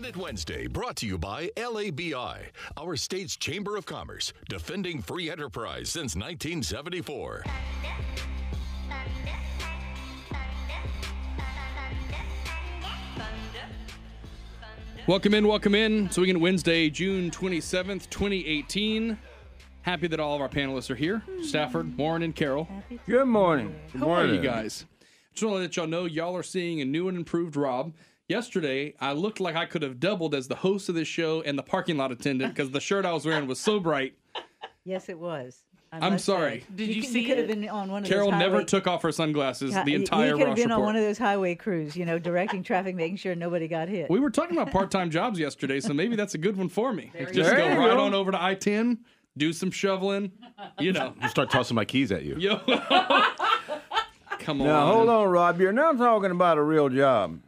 Swinging It Wednesday, brought to you by LABI, our state's Chamber of Commerce, defending free enterprise since 1974. Welcome in. Swinging It Wednesday, June 27th, 2018. Happy that all of our panelists are here. Stafford, Warren, and Carol. Good morning. How are you guys? Just want to let y'all know y'all are seeing a new and improved Rob. Yesterday, I looked like I could have doubled as the host of this show and the parking lot attendant because the shirt I was wearing was so bright. Yes, it was. I'm sorry. Did you see? You could have been on one of Carol those highway... never took off her sunglasses the entire You could have been report. on one of those highway crews, directing traffic, making sure nobody got hit. We were talking about part-time jobs yesterday, so maybe that's a good one for me. Just go. go right on over to I-10, do some shoveling, I'll start tossing my keys at you. Yo. Come on. Now, hold on, Rob. You're now talking about a real job.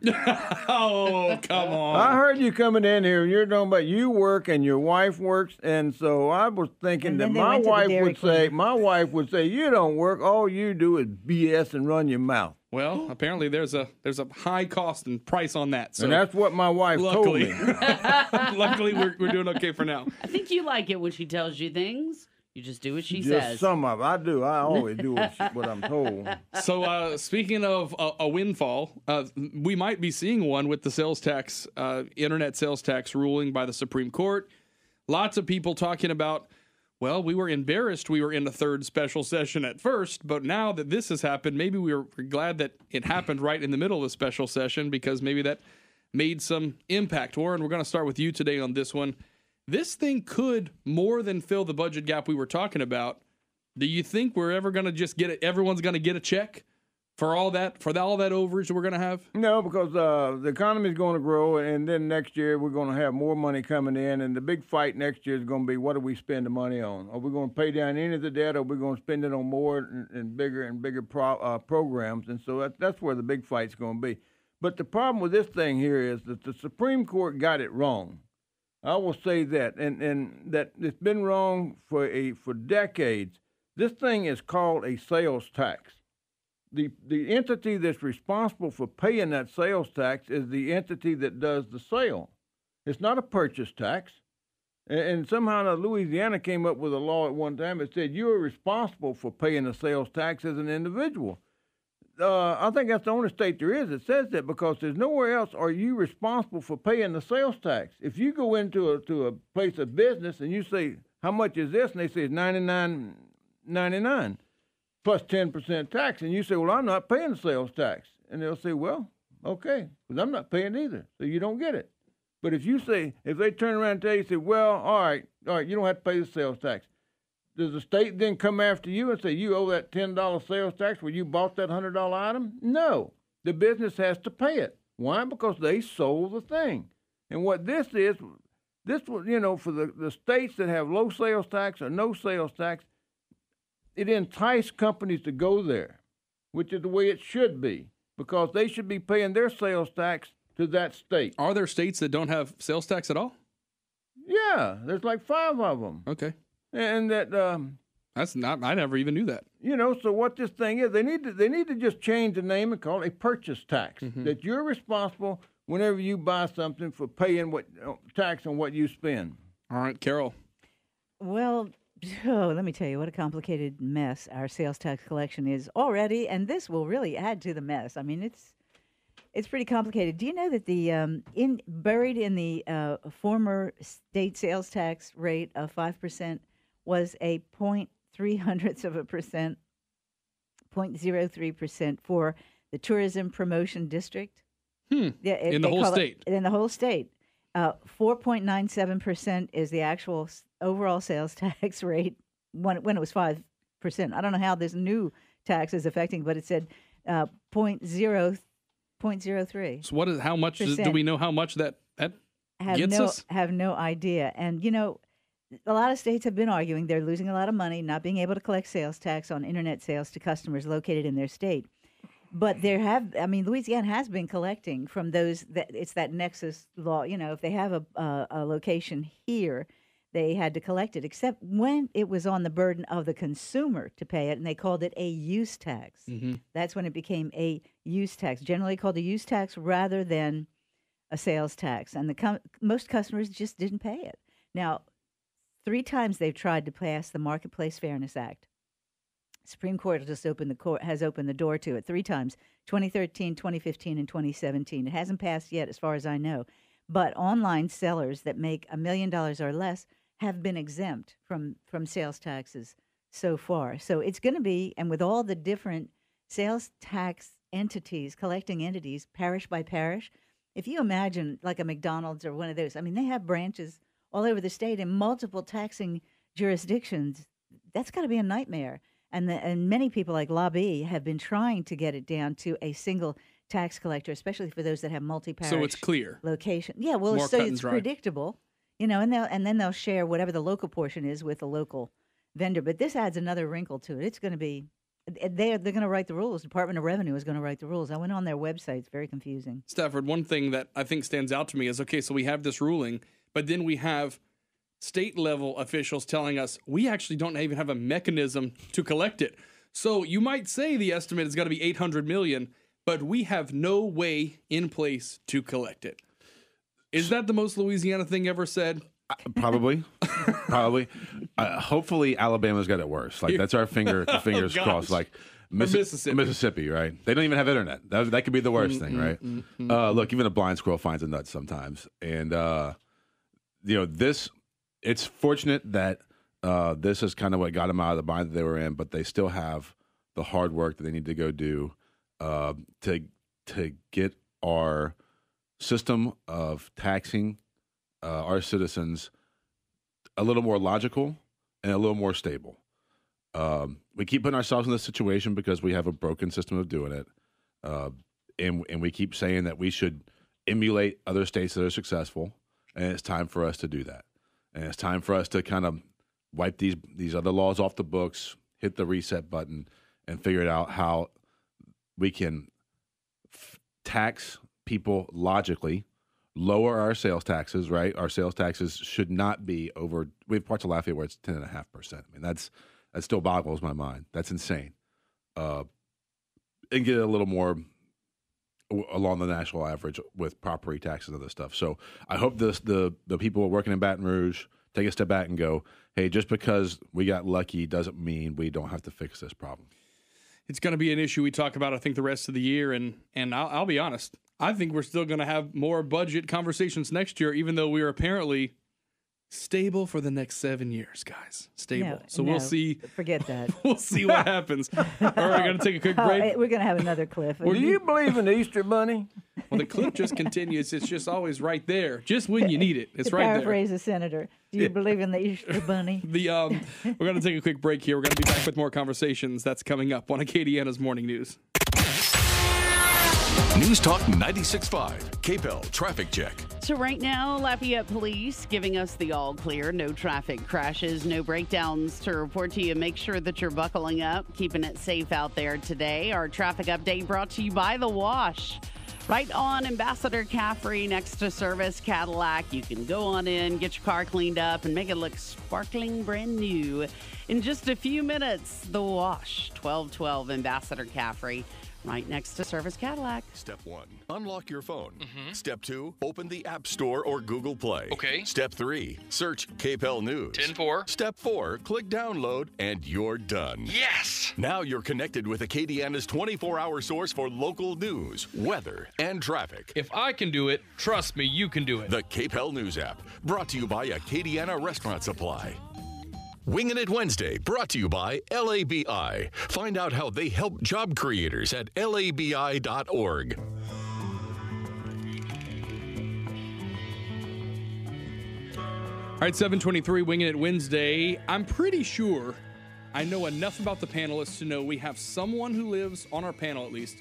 Oh, come on. I heard you coming in here, and you're talking about you work and your wife works, and so I was thinking that my wife would say, you don't work. All you do is BS and run your mouth. Well, apparently there's a high cost and price on that. So and that's what my wife told me. Luckily, we're doing okay for now. I think you like it when she tells you things. You just do what she Just says. some of it. I do. I always do what I'm told. So speaking of a windfall, we might be seeing one with the sales tax, internet sales tax ruling by the Supreme Court. Lots of people talking about, well, we were embarrassed we were in the third special session at first, but now that this has happened, maybe we're glad that it happened right in the middle of the special session because maybe that made some impact. Warren, we're going to start with you today on this one. This thing could more than fill the budget gap we were talking about. Do you think we're ever going to just get it? Everyone's going to get a check for all that overage that we're going to have? No, because the economy is going to grow, and then next year we're going to have more money coming in. And the big fight next year is going to be, what do we spend the money on? Are we going to pay down any of the debt, or are we going to spend it on more and bigger programs? And so that's where the big fight's going to be. But the problem with this thing here is that the Supreme Court got it wrong. I will say that, and that it's been wrong for decades. This thing is called a sales tax. The entity that's responsible for paying that sales tax is the entity that does the sale. It's not a purchase tax. And somehow Louisiana came up with a law at one time that said you are responsible for paying the sales tax as an individual. I think that's the only state there is that says that, because there's nowhere else are you responsible for paying the sales tax. If you go into a place of business and you say, how much is this? And they say it's $99.99 plus 10% tax. And you say, well, I'm not paying the sales tax. And they'll say, well, okay, because I'm not paying either. So you don't get it. But if they turn around and tell you, say, well, all right, you don't have to pay the sales tax. Does the state then come after you and say you owe that $10 sales tax where you bought that $100 item? No. The business has to pay it. Why? Because they sold the thing. And what this was, for the states that have low sales tax or no sales tax, it enticed companies to go there, which is the way it should be, because they should be paying their sales tax to that state. Are there states that don't have sales tax at all? Yeah, there's like 5 of them. Okay. And that that's not. I never even knew that. So what this thing is, they need to just change the name and call it a purchase tax. Mm-hmm. That you're responsible whenever you buy something for paying what tax on what you spend. All right, Carol. Well, let me tell you what a complicated mess our sales tax collection is already, and this will really add to the mess. I mean, it's pretty complicated. Do you know that buried in the former state sales tax rate of 5% was a 0.03% for the tourism promotion district? Yeah, in the whole state. In the whole state. 4.97% is the actual overall sales tax rate when it was 5%. I don't know how this new tax is affecting, but it said 0.03. So how much do we know how much that gets us? Have no idea. And, a lot of states have been arguing they're losing a lot of money, not being able to collect sales tax on internet sales to customers located in their state. But Louisiana has been collecting from those. It's that nexus law. If they have a location here, they had to collect it, except when it was on the burden of the consumer to pay it, and they called it a use tax. Mm-hmm. That's when it became a use tax, generally called a use tax rather than a sales tax, and most customers just didn't pay it. Now, 3 times they've tried to pass the Marketplace Fairness Act. Supreme Court has opened the door to it 3 times, 2013, 2015, and 2017. It hasn't passed yet, as far as I know. But online sellers that make $1 million or less have been exempt from sales taxes so far. So it's going to be, and with all the different sales tax entities, collecting entities, parish by parish, if you imagine like a McDonald's or one of those, I mean, they have branches all over the state in multiple taxing jurisdictions. That's got to be a nightmare. And many people like Lobby have been trying to get it down to a single tax collector, especially for those that have multi-parish. So it's clear. Location. Yeah, well, More so cut and it's dry. predictable, and then they'll share whatever the local portion is with the local vendor. But this adds another wrinkle to it. It's going to be, they're going to write the rules. Department of Revenue is going to write the rules. I went on their website. It's very confusing. Stafford, one thing that I think stands out to me is, okay, so we have this ruling, but then we have state-level officials telling us we actually don't even have a mechanism to collect it. So you might say the estimate is going to be $800 million, but we have no way in place to collect it. Is that the most Louisiana thing ever said? Probably. Hopefully, Alabama's got it worse. Like, that's our fingers gosh. crossed. Like Mississippi, right? They don't even have internet. That could be the worst thing, right? Look, even a blind squirrel finds a nut sometimes, and this. It's fortunate that this is kind of what got them out of the bind that they were in, but they still have the hard work that they need to go do to get our system of taxing our citizens a little more logical and a little more stable. We keep putting ourselves in this situation because we have a broken system of doing it, and we keep saying that we should emulate other states that are successful, and it's time for us to do that. And it's time for us to kind of wipe these other laws off the books, hit the reset button, and figure out how we can tax people logically, lower our sales taxes, right? Our sales taxes should not be over. We have parts of Lafayette where it's 10.5%. I mean, that still boggles my mind. That's insane. And get it a little more along the national average with property taxes and other stuff. So I hope the people working in Baton Rouge take a step back and go, hey, just because we got lucky doesn't mean we don't have to fix this problem. It's going to be an issue we talk about, I think, the rest of the year. And I'll be honest, I think we're still going to have more budget conversations next year, even though we are apparently stable for the next 7 years, guys. Stable. We'll see. Forget that. We'll see what happens. All right, we're going to take a quick break. We're going to have another cliff. Do you believe in the Easter Bunny? Well, the clip just continues. It's just always right there, just when you need it. It's right there. Paraphrase a senator. Do you believe in the Easter Bunny? We're going to take a quick break here. We're going to be back with more conversations. That's coming up on Acadiana's Morning News. News Talk 96.5, KPEL Traffic Check. So right now, Lafayette Police giving us the all clear. No traffic crashes, no breakdowns to report to you. Make sure that you're buckling up, keeping it safe out there today. Our traffic update brought to you by The Wash. Right on Ambassador Caffrey next to Service Cadillac. You can go on in, get your car cleaned up, and make it look sparkling brand new. In just a few minutes, The Wash, 1212 Ambassador Caffrey. Right next to Service Cadillac. Step 1, unlock your phone. Step 2, open the App Store or Google Play. Okay. Step 3, search KPEL News. 10-4. Step 4, click download, and you're done. Yes! Now you're connected with Acadiana's 24-hour source for local news, weather, and traffic. If I can do it, trust me, you can do it. The KPEL News app, brought to you by Acadiana Restaurant Supply. Wingin' It Wednesday, brought to you by LABI. Find out how they help job creators at labi.org. All right, 7:23, Wingin' It Wednesday. I'm pretty sure I know enough about the panelists to know we have someone who lives on our panel at least.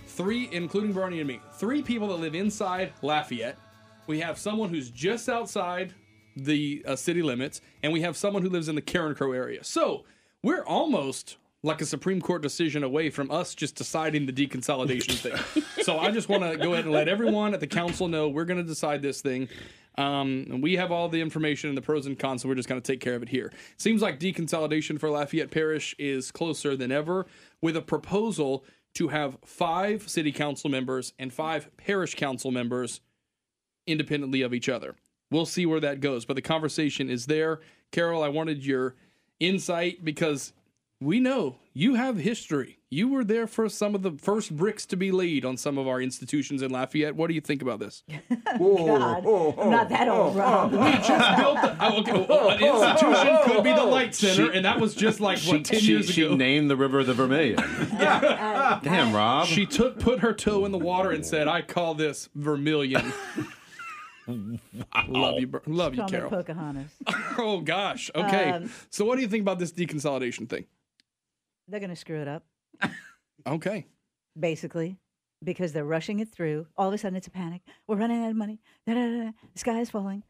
3, including Bernie and me. 3 people that live inside Lafayette. We have someone who's just outside the city limits, and we have someone who lives in the Karen Crow area. So we're almost like a Supreme Court decision away from us just deciding the deconsolidation thing. So I just want to go ahead and let everyone at the council know we're going to decide this thing. And we have all the information and the pros and cons, so we're just going to take care of it here. Seems like deconsolidation for Lafayette Parish is closer than ever, with a proposal to have 5 city council members and 5 parish council members independently of each other. We'll see where that goes, but the conversation is there. Carol, I wanted your insight because we know you have history. You were there for some of the first bricks to be laid on some of our institutions in Lafayette. What do you think about this? God, I'm not that old, Rob. We just built an institution could be the Light Center, and that was just like, 10 years ago? She named the river the Vermilion. Damn, Rob. She put her toe in the water and said, I call this Vermilion. Wow. Love you, Carol. Pocahontas. Oh, gosh. Okay. So what do you think about this deconsolidation thing? They're going to screw it up. Okay. Basically, because they're rushing it through. All of a sudden, it's a panic. We're running out of money. The sky is falling.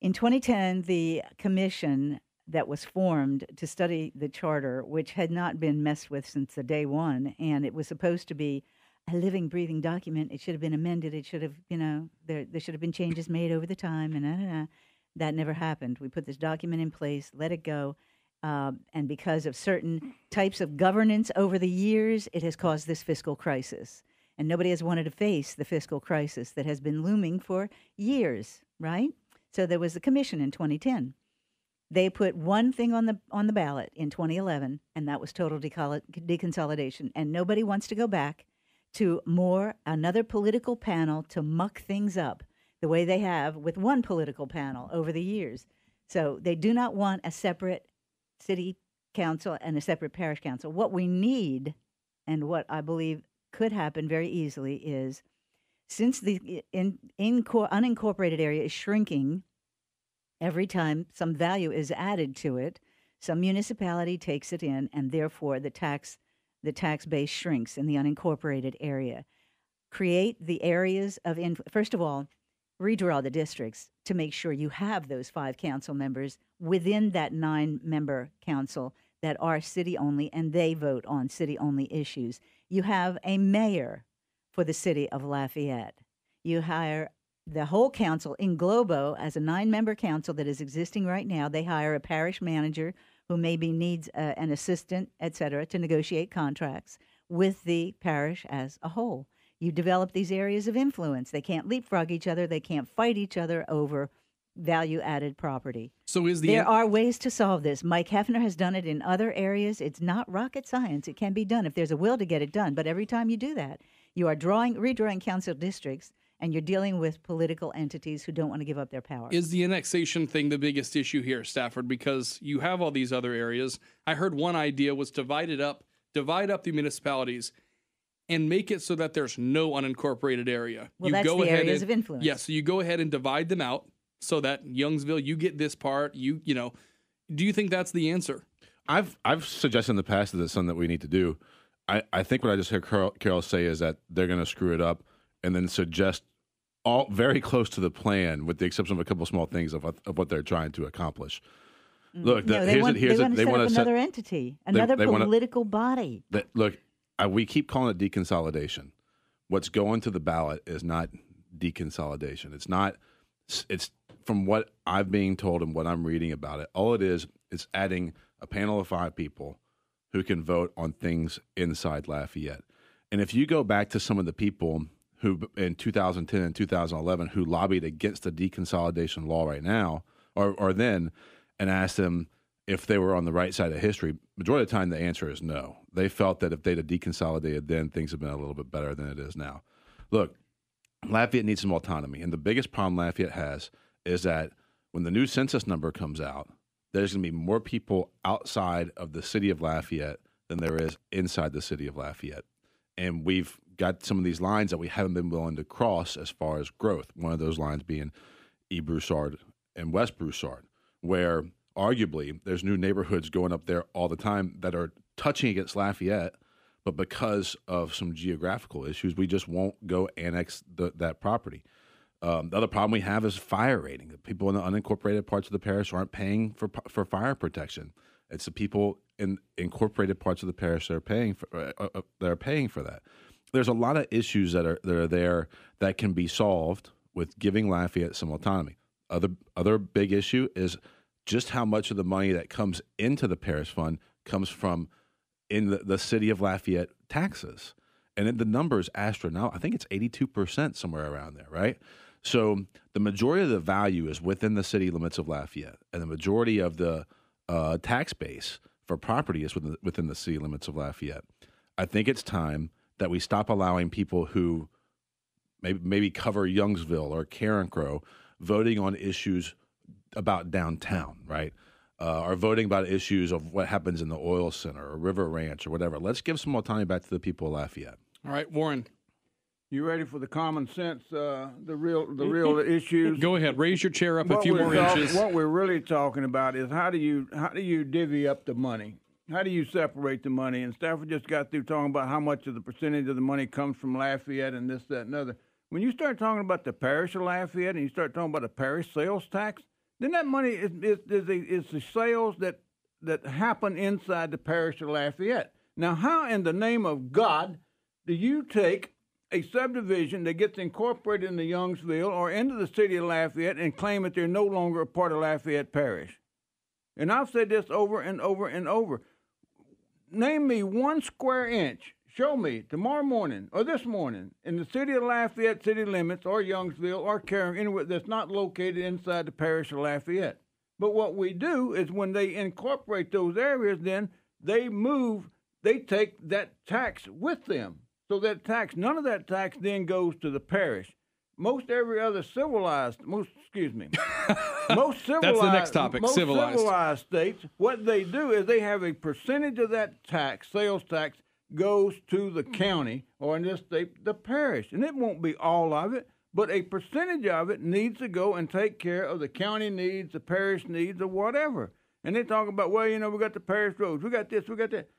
In 2010, the commission that was formed to study the charter, which had not been messed with since the day one, and it was supposed to be a living, breathing document. It should have been amended. It should have, there should have been changes made over the time, and that never happened. We put this document in place, let it go. And because of certain types of governance over the years, it has caused this fiscal crisis. And nobody has wanted to face the fiscal crisis that has been looming for years, right? So there was the commission in 2010. They put one thing on the ballot in 2011, and that was total deconsolidation. And nobody wants to go back to another political panel to muck things up the way they have with one political panel over the years. So they do not want a separate city council and a separate parish council. What we need, and what I believe could happen very easily, is since the unincorporated area is shrinking every time some value is added to it, some municipality takes it in, and therefore the tax base shrinks in the unincorporated area. Create the areas of first of all, redraw the districts to make sure you have those 5 council members within that 9-member council that are city-only, and they vote on city-only issues. You have a mayor for the city of Lafayette. You hire the whole council in Globo as a 9-member council that is existing right now. They hire a parish manager who maybe needs an assistant, et cetera, to negotiate contracts with the parish as a whole. You develop these areas of influence. They can't leapfrog each other. They can't fight each other over value-added property. So there are ways to solve this. Mike Hefner has done it in other areas. It's not rocket science. It can be done if there's a will to get it done. But every time you do that, you are redrawing council districts, and you're dealing with political entities who don't want to give up their power. Is the annexation thing the biggest issue here, Stafford? Because you have all these other areas. I heard one idea was divide up the municipalities and make it so that there's no unincorporated area. Well, that's the areas of influence. Yeah, so you go ahead and divide them out so that Youngsville, you get this part. Do you think that's the answer? I've suggested in the past that it's something that we need to do. I think what I just heard Carol say is that they're going to screw it up and then suggest all very close to the plan, with the exception of a couple small things of what they're trying to accomplish. Look, they want to set up another entity, another political body. We keep calling it deconsolidation. What's going to the ballot is not deconsolidation. It's from what I'm being told and what I'm reading about it. All it is adding a panel of 5 people who can vote on things inside Lafayette. And if you go back to some of the people who in 2010 and 2011 who lobbied against the deconsolidation law right now, or then, and asked them if they were on the right side of history, majority of the time the answer is no. They felt that if they'd have deconsolidated then, things have been a little bit better than it is now. Look, Lafayette needs some autonomy, and the biggest problem Lafayette has is that when the new census number comes out, there's going to be more people outside of the city of Lafayette than there is inside the city of Lafayette. And we've got some of these lines that we haven't been willing to cross as far as growth. One of those lines being E. Broussard and West Broussard, where arguably there's new neighborhoods going up there all the time that are touching against Lafayette, but because of some geographical issues, we just won't go annex that property. The other problem we have is fire rating. The people in the unincorporated parts of the parish aren't paying for fire protection. It's the people in incorporated parts of the parish that are paying for that. There's a lot of issues that are there that can be solved with giving Lafayette some autonomy. Other big issue is just how much of the money that comes into the parish fund comes from in the city of Lafayette taxes. And the number is astronomical. I think it's 82%, somewhere around there, right? So the majority of the value is within the city limits of Lafayette, and the majority of the tax base for property is within the city limits of Lafayette. I think it's time that we stop allowing people who maybe cover Youngsville or Carencro voting on issues about downtown, right? Or voting about issues of what happens in the oil center or River Ranch or whatever. Let's give some autonomy back to the people of Lafayette. All right, Warren. You ready for the common sense, the real issues? Go ahead. Raise your chair up a few more inches. What we're really talking about is how do you divvy up the money? How do you separate the money? And Stafford just got through talking about how much of the percentage of the money comes from Lafayette and this, that, and other. When you start talking about the parish of Lafayette and you start talking about the parish sales tax, then that money is the sales that happen inside the parish of Lafayette. Now, how in the name of God do you take a subdivision that gets incorporated into Youngsville or into the city of Lafayette and claim that they're no longer a part of Lafayette Parish? And I've said this over and over and over. Name me 1 square inch, show me tomorrow morning or this morning in the city of Lafayette city limits or Youngsville or Carencro, anywhere that's not located inside the parish of Lafayette. But what we do is when they incorporate those areas, then they take that tax with them. So that tax, none of that tax then goes to the parish. Most every other civilized That's the next topic, civilized states, what they do is they have a percentage of that tax, sales tax, goes to the county, or in this state, the parish. And it won't be all of it, but a percentage of it needs to go and take care of the county needs, the parish needs, or whatever. And they talk about, well, we got the parish roads, we got this, we got that.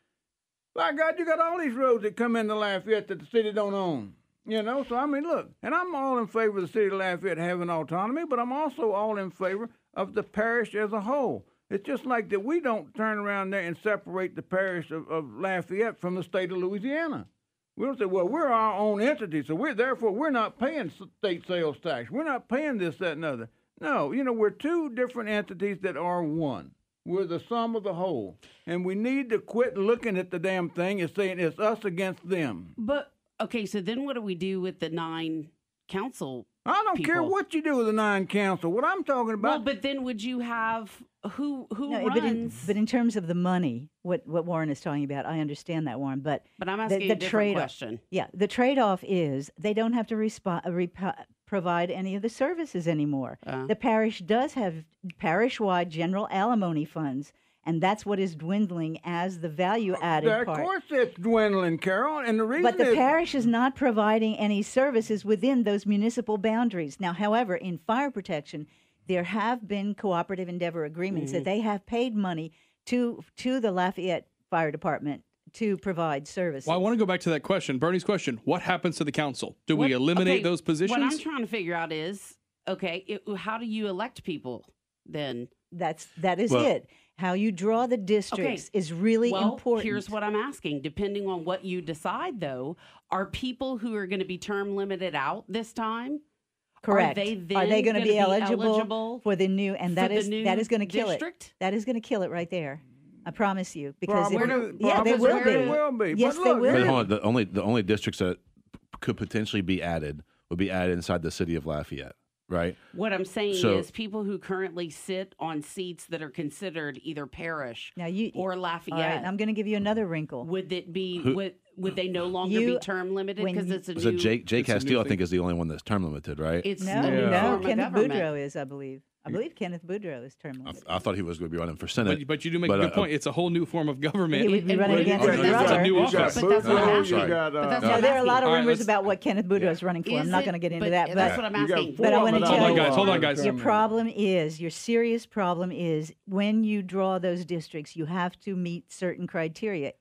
By God, you got all these roads that come into Lafayette that the city don't own. So I mean, look, and I'm all in favor of the city of Lafayette having autonomy, but I'm also all in favor of the parish as a whole. It's just like that we don't turn around there and separate the parish of Lafayette from the state of Louisiana. We don't say, well, we're our own entity, so we're not paying state sales tax. We're not paying this, that, and other. No, we're two different entities that are one. We're the sum of the whole. And we need to quit looking at the damn thing and saying it's us against them. But, okay, so then what do we do with the 9 council I don't people? care what you do with the 9 council. What I'm talking about... Well, but then would you have... Who no, runs? But in terms of the money, what Warren is talking about, I understand that, Warren. But I'm asking a different question. Yeah, the trade-off is they don't have to provide any of the services anymore. The parish does have parish-wide general alimony funds, and that's what is dwindling as the value-added part. Of course it's dwindling, Carol, and the reason But the parish is not providing any services within those municipal boundaries. Now, however, in fire protection, there have been cooperative endeavor agreements that they have paid money to the Lafayette Fire Department to provide services. Well, I want to go back to that question, Bernie's question. What happens to the council? Do we eliminate those positions? What I'm trying to figure out is, how do you elect people then? That is it. How you draw the districts is really important. Here's what I'm asking. Depending on what you decide, though, are people who are going to be term limited out this time? Correct. Are they going to be eligible for the new? And that is going to kill district? it. That is going to kill it right there. I promise you, because they will be. Yes, they will. But hold on, the only districts that could potentially be added would be added inside the city of Lafayette, right? What I'm saying is people who currently sit on seats that are considered either parish or Lafayette. All right, I'm going to give you another wrinkle. Would it be? Would they no longer be term limited because it's a new? So Jay Castile, I think, is the only one that's term limited, right? It's no. Kenneth Boudreau is, I believe. I believe Kenneth Boudreau is term limited. I thought he was going to be running for Senate. But you do make a good point. It's a whole new form of government. He would be running against his It's a brother. new office. But that's what I'm asking. There are a lot of rumors about what Kenneth Boudreau is running for. I'm not going to get into that. That's what I'm asking. But I want to tell you. Hold on, guys. Your serious problem is when you draw those districts, you have to meet certain criteria,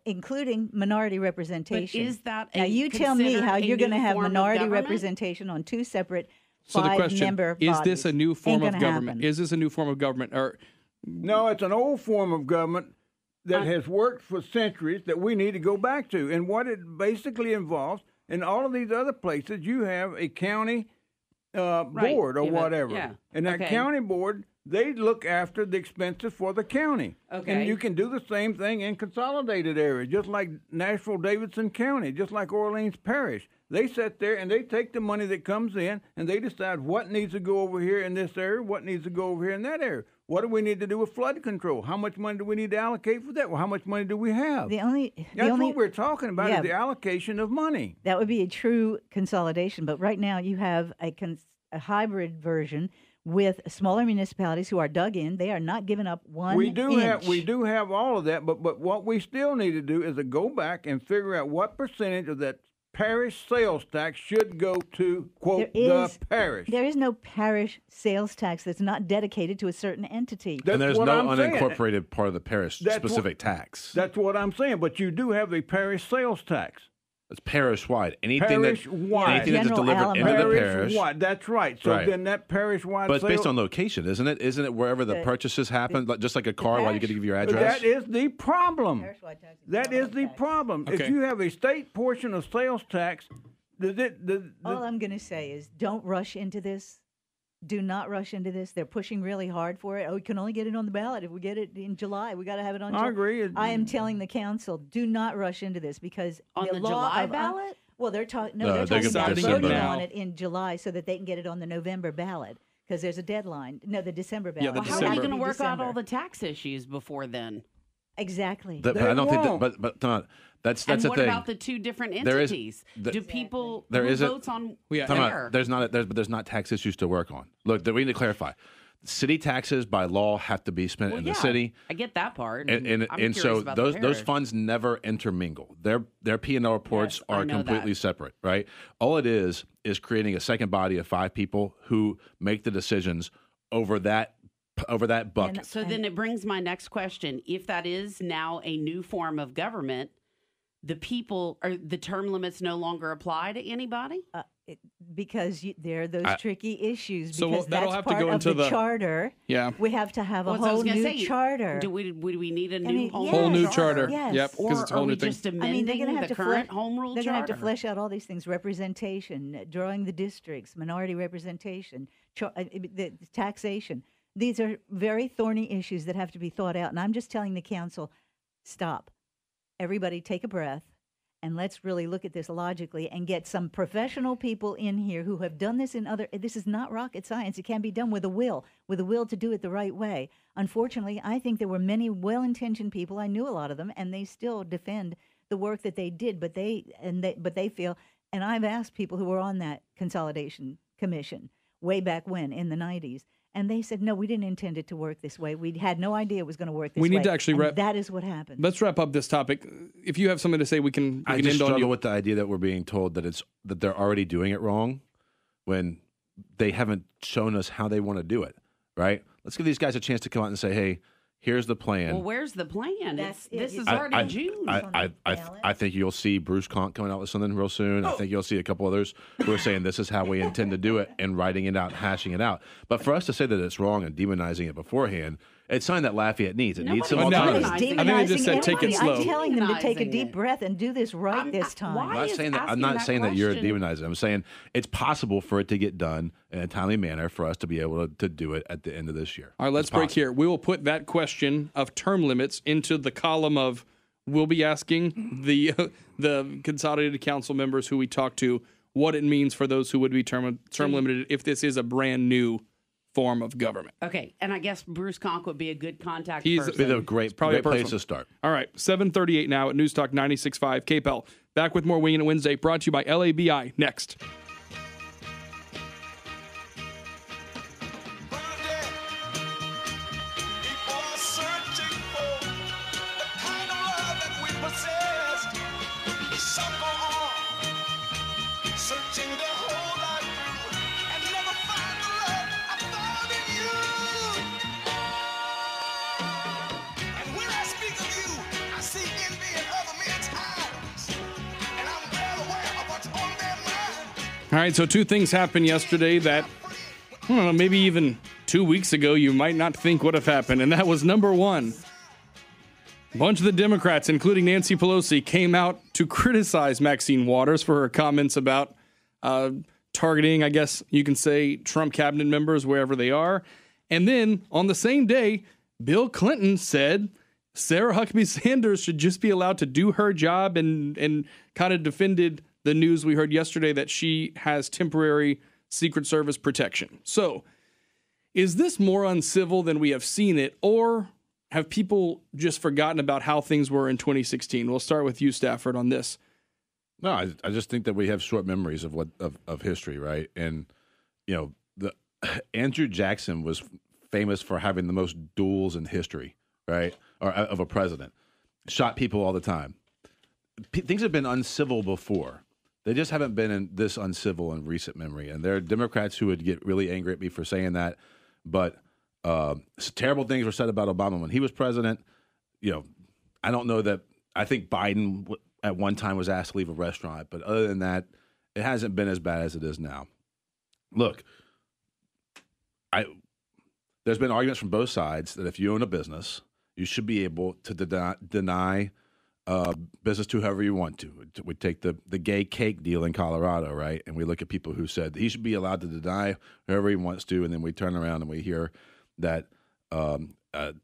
including minority representation. But is that now you tell me how you're going to have minority representation on 2 separate So the question is: this a new form of government? Happen. Is this a new form of government? Or no, it's an old form of government that has worked for centuries that we need to go back to. And what it basically involves, in all of these other places, you have a county board or whatever, and that county board They look after the expenses for the county. Okay. And you can do the same thing in consolidated areas, just like Nashville-Davidson County, just like Orleans Parish. They sit there and they take the money that comes in and they decide what needs to go over here in this area, what needs to go over here in that area. What do we need to do with flood control? How much money do we need to allocate for that? Well, how much money do we have? That's what we're talking about, is the allocation of money. That would be a true consolidation. But right now you have a hybrid version with smaller municipalities who are dug in. They are not giving up one inch. We do have all of that, but what we still need to do is to go back and figure out what percentage of that parish sales tax should go to, quote, the parish. There is no parish sales tax that's not dedicated to a certain entity. And there's no unincorporated part of the parish specific tax. That's what I'm saying, but you do have a parish sales tax. It's parish-wide. Anything that's delivered into the parish. That's right. So then that parish-wide But it's based on location, isn't it? Isn't it wherever the purchases happen, just like a car, while you get to give your address? That is the problem. That is the problem. Okay. If you have a state portion of sales tax, all I'm going to say is don't rush into this. Do not rush into this. They're pushing really hard for it. We can only get it on the ballot if we get it in July. We got to have it on July. I agree. I am telling the council, do not rush into this because on the July ballot? Well, they're talking about voting on it in July so that they can get it on the November ballot because there's a deadline. No, the December ballot. Yeah, how are they going to work out all the tax issues before then? Exactly. I don't think that, but that's and the what thing. about the two different entities? Do people who votes on where? There's not tax issues to work on. Look, we need to clarify. City taxes by law have to be spent in the city. I get that part. And so those funds never intermingle. Their P&L reports are completely separate, right? All it is creating a second body of 5 people who make the decisions over that bucket. So then it brings my next question. If that is now a new form of government, the term limits no longer apply to anybody? Because there are those tricky issues. So because that'll that's have part to go into of the charter. Yeah. We have to have a whole new charter. Would we need a new whole new charter? Yes. Yep. Because it's a whole new thing. Just amending they're going to have the current home rule charter? They're going to have to flesh out all these things: representation, drawing the districts, minority representation, the taxation. These are very thorny issues that have to be thought out. And I'm just telling the council, stop. Everybody take a breath and let's really look at this logically and get some professional people in here who have done this this is not rocket science. It can be done with a will to do it the right way. Unfortunately, I think there were many well-intentioned people. I knew a lot of them, and they still defend the work that they did, but they feel, and I've asked people who were on that consolidation commission way back when in the 90s, and they said, no, we didn't intend it to work this way. We had no idea it was going to work this way. We need to actually wrap. That is what happened. Let's wrap up this topic. If you have something to say, we can I end just on you. struggle with the idea that we're being told that that they're already doing it wrong when they haven't shown us how they want to do it, right? Let's give these guys a chance to come out and say, hey, here's the plan. Well, where's the plan? This is already June. I think you'll see Bruce Conk coming out with something real soon. I think you'll see a couple others who are saying this is how we intend to do it and writing it out, hashing it out. But for us to say that it's wrong and demonizing it beforehand, it's something that Lafayette needs. It needs some alternatives. I think they just said take it slow. I'm telling them to take a deep breath and do this right this time. I'm not saying that you're demonizing. I'm saying it's possible for it to get done in a timely manner for us to be able to do it at the end of this year. All right, let's break here. We will put that question of term limits into the column of we'll be asking the consolidated council members who we talk to what it means for those who would be term limited if this is a brand new form of government. Okay, and I guess Bruce Conk would be a good contact He's person. a great place to start. All right, 7:38 now at News Talk 96.5 KPEL. Back with more Wingin' It Wednesday, brought to you by LABI. Next. All right, so 2 things happened yesterday that, I don't know, maybe even 2 weeks ago you might not think would have happened, and that was number 1. A bunch of the Democrats, including Nancy Pelosi, came out to criticize Maxine Waters for her comments about targeting, I guess you can say, Trump cabinet members wherever they are. And then on the same day, Bill Clinton said Sarah Huckabee Sanders should just be allowed to do her job and kind of defended the news we heard yesterday that she has temporary Secret Service protection. So is this more uncivil than we have seen it, or have people just forgotten about how things were in 2016? We'll start with you, Stafford, on this. No, I just think that we have short memories of history, right? And, Andrew Jackson was famous for having the most duels in history, right? Or of a president. Shot people all the time. Things have been uncivil before. They just haven't been this uncivil in recent memory. And there are Democrats who would get really angry at me for saying that. But terrible things were said about Obama when he was president. I don't know that. I think Biden at one time was asked to leave a restaurant. But other than that, it hasn't been as bad as it is now. Look, there's been arguments from both sides that if you own a business, you should be able to deny business to whoever you want to. We take the gay cake deal in Colorado, right? And we look at people who said he should be allowed to deny whoever he wants to, and then we turn around and we hear that a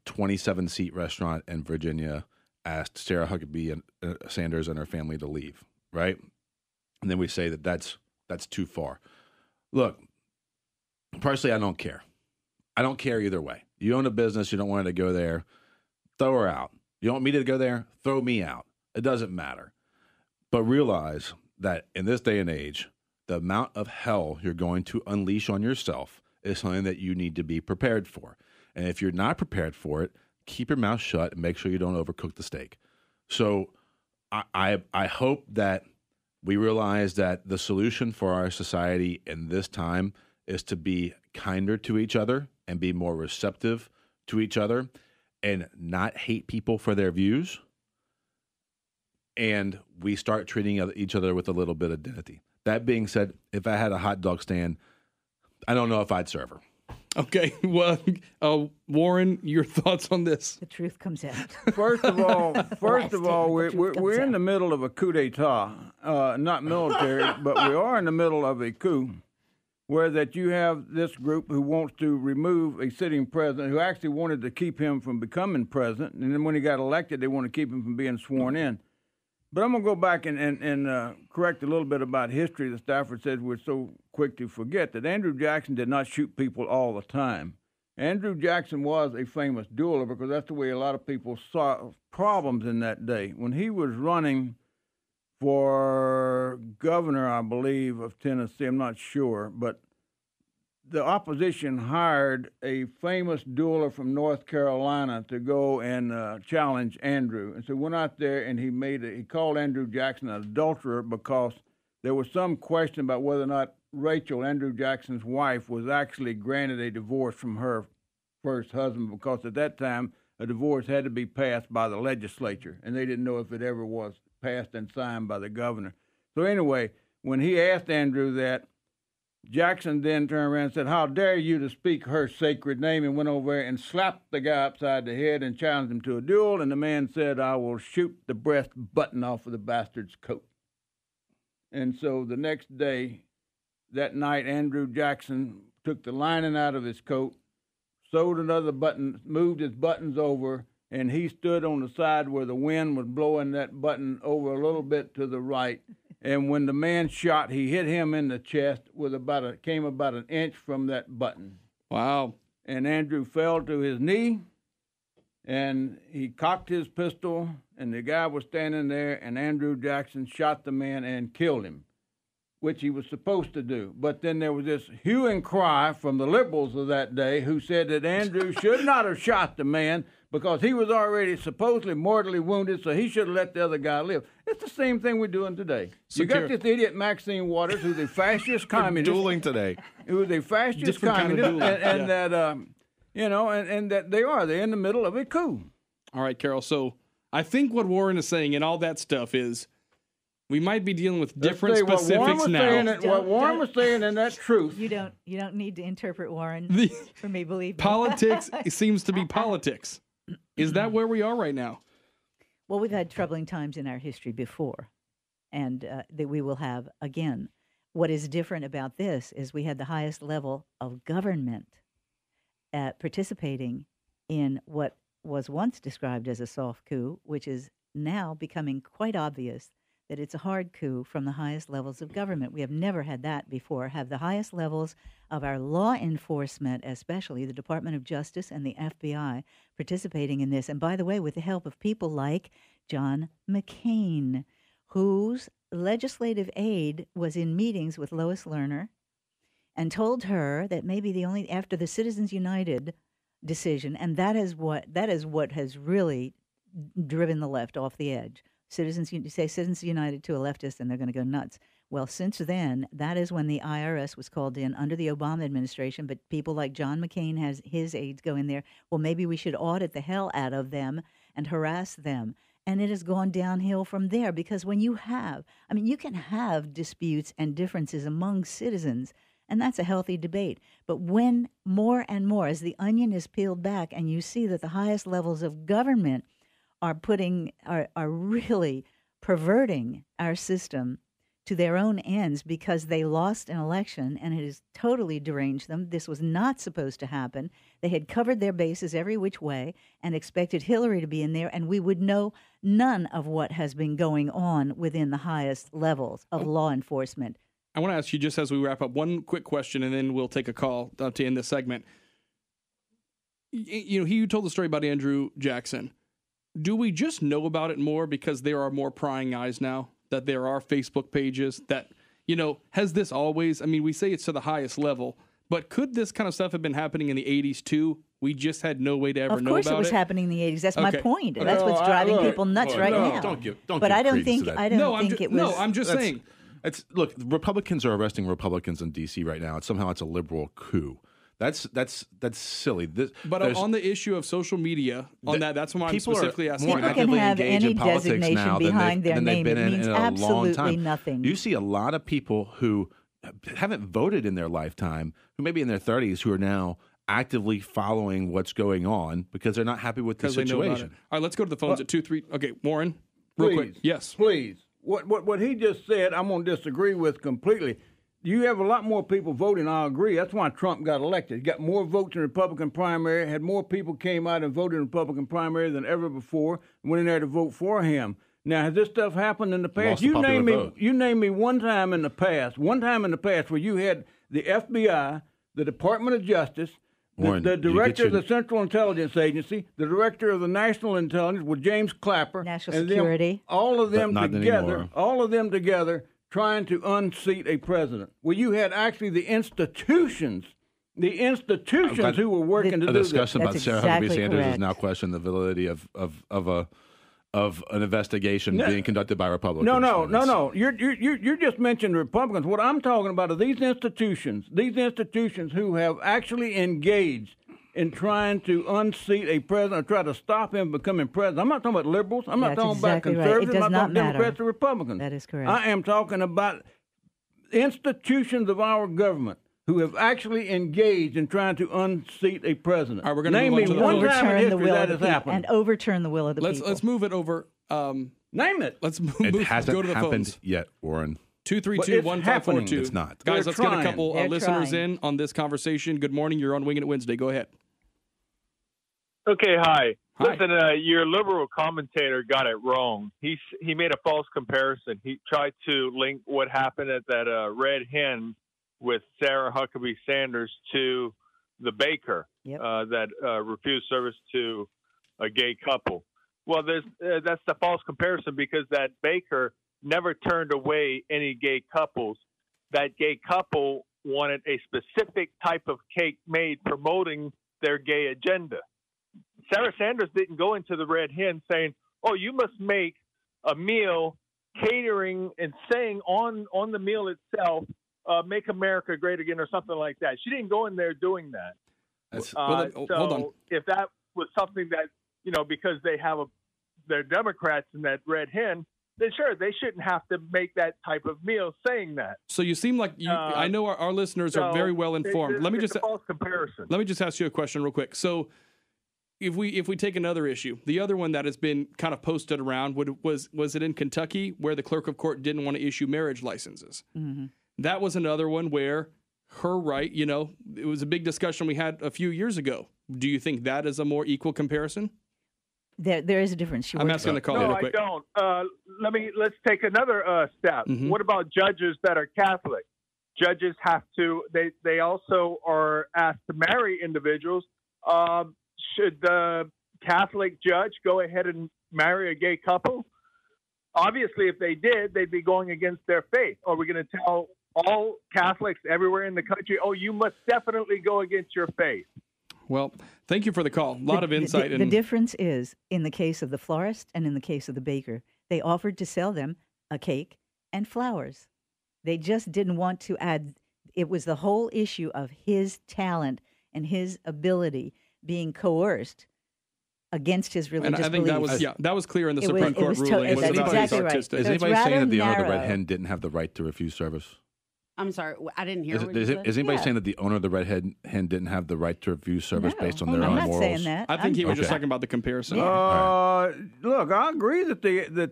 27-seat restaurant in Virginia asked Sarah Huckabee Sanders and her family to leave, right? And then we say that that's too far. Look, personally, I don't care. I don't care either way. You own a business, you don't want her to go there, throw her out. You want me to go there? Throw me out. It doesn't matter. But realize that in this day and age, the amount of hell you're going to unleash on yourself is something that you need to be prepared for. And if you're not prepared for it, keep your mouth shut and make sure you don't overcook the steak. So I hope that we realize that the solution for our society in this time is to be kinder to each other and be more receptive to each other and not hate people for their views. And we start treating each other with a little bit of dignity. That being said, if I had a hot dog stand, I don't know if I'd serve her. Okay, well, Warren, your thoughts on this? The truth comes out. First of all, we're in the middle of a coup d'etat, not military, but we are in the middle of a coup, where that you have this group who wants to remove a sitting president who actually wanted to keep him from becoming president, and then when he got elected, they want to keep him from being sworn in. But I'm going to go back and correct a little bit about history that Stafford said we're so quick to forget, that Andrew Jackson did not shoot people all the time. Andrew Jackson was a famous dueler because that's the way a lot of people saw problems in that day. When he was running for governor, I believe, of Tennessee, I'm not sure, but the opposition hired a famous dueler from North Carolina to go and challenge Andrew. And so went out there and he called Andrew Jackson an adulterer because there was some question about whether or not Rachel, Andrew Jackson's wife, was actually granted a divorce from her first husband, because at that time a divorce had to be passed by the legislature, and they didn't know if it ever was passed and signed by the governor. So anyway, when he asked Andrew that, Jackson then turned around and said, "How dare you to speak her sacred name," and went over and slapped the guy upside the head and challenged him to a duel. And the man said, "I will shoot the breast button off of the bastard's coat." And so the next day, that night, Andrew Jackson took the lining out of his coat, sewed another button, moved his buttons over, and he stood on the side where the wind was blowing that button over a little bit to the right. And when the man shot, he hit him in the chest with came about an inch from that button. Wow. And Andrew fell to his knee, and he cocked his pistol, and the guy was standing there, and Andrew Jackson shot the man and killed him, which he was supposed to do. But then there was this hue and cry from the liberals of that day who said that Andrew should not have shot the man because he was already supposedly mortally wounded, so he should have let the other guy live. It's the same thing we're doing today. You got this idiot Maxine Waters, who's a fascist communist. Dueling today. Who's a fascist communist, and that they're in the middle of a coup. All right, Carol. So I think what Warren is saying and all that stuff is we might be dealing with different specifics now. What Warren was saying, and that's truth. You don't need to interpret Warren for me, believe me. Politics seems to be politics. Is that where we are right now? Well, we've had troubling times in our history before, and that we will have again. What is different about this is we had the highest level of government participating in what was once described as a soft coup, which is now becoming quite obvious that it's a hard coup from the highest levels of government. We have never had that before, have the highest levels of our law enforcement, especially the Department of Justice and the FBI, participating in this. And by the way, with the help of people like John McCain, whose legislative aide was in meetings with Lois Lerner and told her that maybe after the Citizens United decision, and that is what has really driven the left off the edge. You say Citizens United to a leftist and they're going to go nuts. Well, since then, that is when the IRS was called in under the Obama administration, but people like John McCain has his aides go in there. Well, maybe we should audit the hell out of them and harass them. And it has gone downhill from there because when you can have disputes and differences among citizens, and that's a healthy debate. But when more and more, as the onion is peeled back and you see that the highest levels of government are really perverting our system to their own ends because they lost an election and it has totally deranged them. This was not supposed to happen. They had covered their bases every which way and expected Hillary to be in there, and we would know none of what has been going on within the highest levels of law enforcement. I want to ask you, just as we wrap up, one quick question, and then we'll take a call to end this segment. You told the story about Andrew Jackson. Do we just know about it more because there are more prying eyes now, that there are Facebook pages that, has this always, we say it's to the highest level, but could this kind of stuff have been happening in the 80s too? We just had no way to ever know about it. Of course it was happening in the 80s. That's my point. Okay. That's what's driving people nuts right now. Don't give I don't think it was. No, I'm just saying. Look, Republicans are arresting Republicans in D.C. right now. Somehow it's a liberal coup. That's silly. But on the issue of social media, that's what I'm specifically asking. People more actively engaged in politics now than they've been in a long time. Nothing. You see a lot of people who haven't voted in their lifetime, who may be in their 30s, who are now actively following what's going on because they're not happy with the situation. All right, let's go to the phones at 2-3. Okay, Warren, real quick. Yes. Please. What he just said, I'm going to disagree with completely. You have a lot more people voting, I agree. That's why Trump got elected. He got more votes in the Republican primary, had more people came out and voted in the Republican primary than ever before, went in there to vote for him. Now, has this stuff happened in the past? You name me one time in the past where you had the FBI, the Department of Justice, the director of the Central Intelligence Agency, the director of the National Intelligence with James Clapper, National Security, all of them together trying to unseat a president. Well, you had actually the institutions who were working to do this. A discussion about Sarah Huckabee Sanders correct. is now questioning the validity of an investigation being conducted by Republicans. No. You just mentioned Republicans. What I'm talking about are these institutions who have actually engaged in trying to unseat a president or try to stop him becoming president. I'm not talking about liberals. I'm not talking about conservatives. I'm not talking about Democrats or Republicans. That is correct. I am talking about institutions of our government who have actually engaged in trying to unseat a president. All right, we're going to name move on me to one the time in history that has people happened. and overturn the will of the people. Let's move it over. Name it. Let's move. It hasn't go to the happened phones. yet, Warren. 232-1542. It's not. Guys, let's get a couple They're listeners trying. in on this conversation. Good morning. You're on Wingin' It Wednesday. Go ahead. Okay, hi. Hi. Listen, your liberal commentator got it wrong. He made a false comparison. He tried to link what happened at that Red Hen with Sarah Huckabee Sanders to the baker that refused service to a gay couple. Well, that's the false comparison because that baker never turned away any gay couples. That gay couple wanted a specific type of cake made promoting their gay agenda. Sarah Sanders didn't go into the Red Hen saying, oh, you must make a meal catering and saying on the meal itself, make America great again or something like that. She didn't go in there doing that. Hold on. If that was something that, because they're Democrats in that Red Hen, then sure, they shouldn't have to make that type of meal saying that. So you seem like I know our listeners are very well informed. Let me just false comparison. Let me just ask you a question real quick. So if we take another issue, the other one that has been kind of posted around was it in Kentucky where the clerk of court didn't want to issue marriage licenses? Mm-hmm. That was another one where her right. You know, it was a big discussion we had a few years ago. Do you think that is a more equal comparison? There is a difference. I'm asking the call No, real I quick. don't. Let's take another step. Mhm. What about judges that are Catholic? Judges have to. They also are asked to marry individuals. Should the Catholic judge go ahead and marry a gay couple? Obviously, if they did, they'd be going against their faith. Are we going to tell all Catholics everywhere in the country, oh, you must definitely go against your faith? Well, thank you for the call. A lot of insight. The difference is, in the case of the florist and in the case of the baker, they offered to sell them a cake and flowers. They just didn't want to add. It was the whole issue of his talent and his ability being coerced against his religious and I think beliefs. that was clear in the Supreme Court ruling. That's exactly right. Is So anybody it's saying that the rather owner of the Red narrow. Hen didn't have the right to refuse service? I'm sorry, I didn't hear what you Is said. anybody Yeah. saying that the owner of the Red Hen didn't have the right to refuse service No, based on their I'm own not morals? saying that. I think he was just Okay. talking about the comparison. Look, I agree that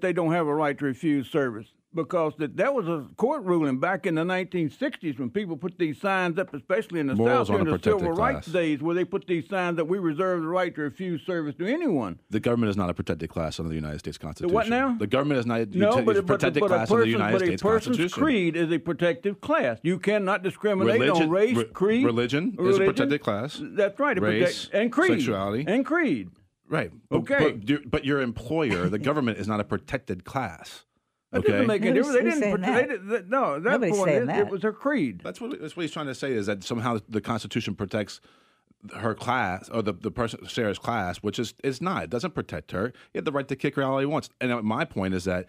they don't have a right to refuse service because that was a court ruling back in the 1960s when people put these signs up, especially in the Morals South on a during the protected Civil Rights class. days, where they put these signs that we reserve the right to refuse service to anyone. The government is not a protected class under the United States Constitution. what now? The government is not a But protected class under the United States a person's Constitution. creed is a protective class. You cannot discriminate on race, creed. Religion is a protected class. That's right. Race, and creed. sexuality. And creed. Right. Okay. But your employer, the government, is not a protected class. That Okay. doesn't make any Who's- difference. They who's didn't. saying They that? didn't no, at that Nobody's point, saying it that. was her creed. That's what he's trying to say is that somehow the Constitution protects her class or the person Sarah's class, which is not. It doesn't protect her. He had the right to kick her out all he wants. And my point is that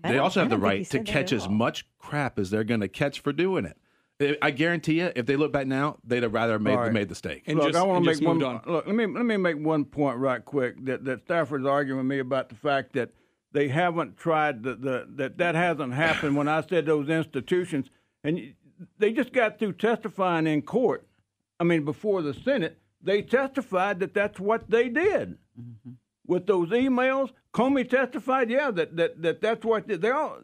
they also have the right to catch as much crap as they're going to catch for doing it. I guarantee you, if they look back now, they'd have rather made the mistake. And Look, just, I want and to just make one. moved on. Look, let me make one point right quick. That Stafford's arguing with me about the fact that they haven't tried that hasn't happened. When I said those institutions, and they just got through testifying in court. I mean, before the Senate, they testified that that's what they did with those emails. Comey testified, that's what they're all.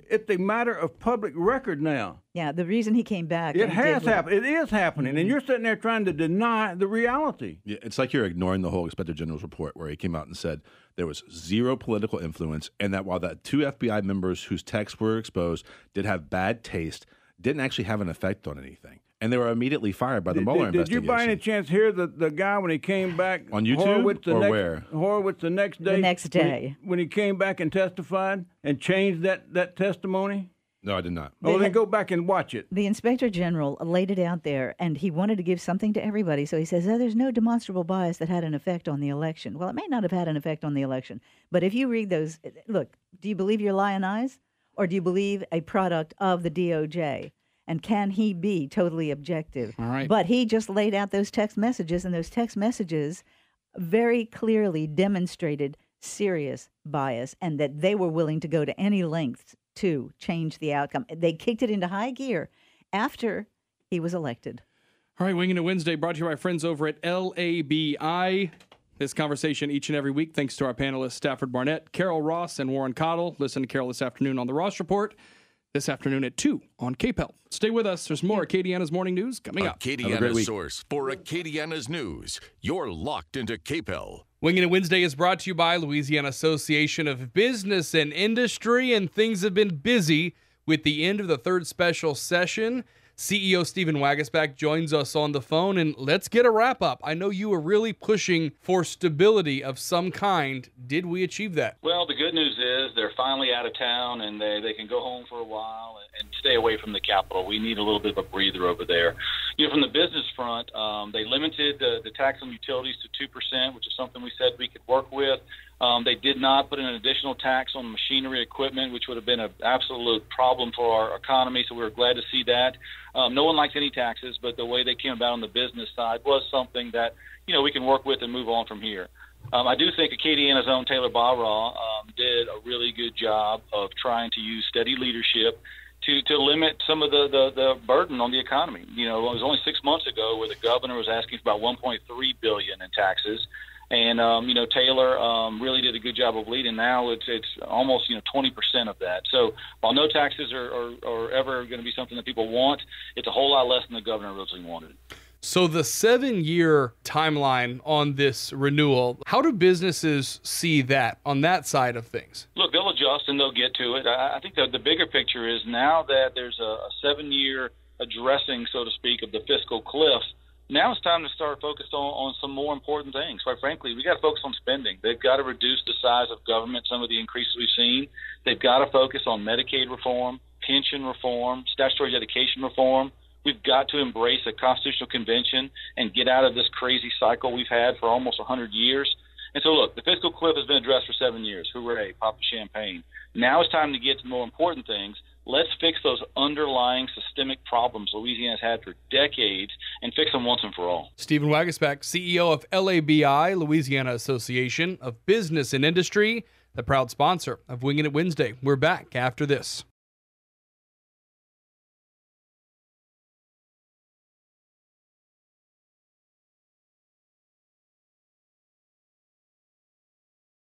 It's a matter of public record now. Yeah, the reason he came back. It and has did happened. It is happening, and you're sitting there trying to deny the reality. Yeah, it's like you're ignoring the whole Inspector General's report where he came out and said there was zero political influence and that while the two FBI members whose texts were exposed did have bad taste, didn't actually have an effect on anything. And they were immediately fired by the Mueller Did investigation. you by any chance hear the guy when he came back On YouTube Horowitz or where? Horowitz the next day. The next day. when he came back and testified and changed that testimony. No, I did not. Then go back and watch it. The Inspector General laid it out there, and he wanted to give something to everybody. So he says, there's no demonstrable bias that had an effect on the election. Well, it may not have had an effect on the election, but if you read those, look, do you believe your lion eyes, or do you believe a product of the DOJ? And can he be totally objective? All right. But he just laid out those text messages, and those text messages very clearly demonstrated serious bias and that they were willing to go to any lengths to change the outcome. They kicked it into high gear after he was elected. All right, Wingin' It Wednesday brought to you by our friends over at LABI. This conversation each and every week thanks to our panelists Stafford Barnett, Carol Ross, and Warren Cottle. Listen to Carol this afternoon on the Ross Report. This afternoon at 2 on KPEL. Stay with us. There's more Acadiana's Morning News coming up. Acadiana's source for Acadiana's news. You're locked into KPEL. Wingin' It Wednesday is brought to you by Louisiana Association of Business and Industry, and things have been busy with the end of the third special session. CEO Stephen Wagasback joins us on the phone, and let's get a wrap-up. I know you were really pushing for stability of some kind. Did we achieve that? Well, the good news is they're finally out of town, and they can go home for a while and stay away from the Capitol. We need a little bit of a breather over there. You know, from the business front, they limited the tax on utilities to 2%, which is something we said we could work with. They did not put in an additional tax on machinery equipment, which would have been an absolute problem for our economy, so we were glad to see that. No one likes any taxes, but the way they came about on the business side was something that, you know, we can work with and move on from here. I do think Acadiana's own Taylor Barra did a really good job of trying to use steady leadership to limit some of the burden on the economy. You know, it was only 6 months ago where the governor was asking for about $1.3 billion in taxes. And, Taylor really did a good job of leading. Now it's almost, 20% of that. So while no taxes are ever going to be something that people want, it's a whole lot less than the governor originally wanted. So the 7-year timeline on this renewal, how do businesses see that on that side of things? Look, they'll adjust and they'll get to it. I think that the bigger picture is now that there's a 7-year addressing, so to speak, of the fiscal cliff, now it's time to start focused on some more important things. Quite frankly, we got to focus on spending. They've got to reduce the size of government, some of the increases we've seen. They've got to focus on Medicaid reform, pension reform, statutory dedication reform. We've got to embrace a constitutional convention and get out of this crazy cycle we've had for almost 100 years. And so, look, the fiscal cliff has been addressed for 7 years. Hooray, pop the champagne. Now it's time to get to more important things. Let's fix those underlying systemic problems Louisiana's had for decades and fix them once and for all. Stephen Wagesback, CEO of LABI, Louisiana Association of Business and Industry, the proud sponsor of Wingin' It Wednesday. We're back after this.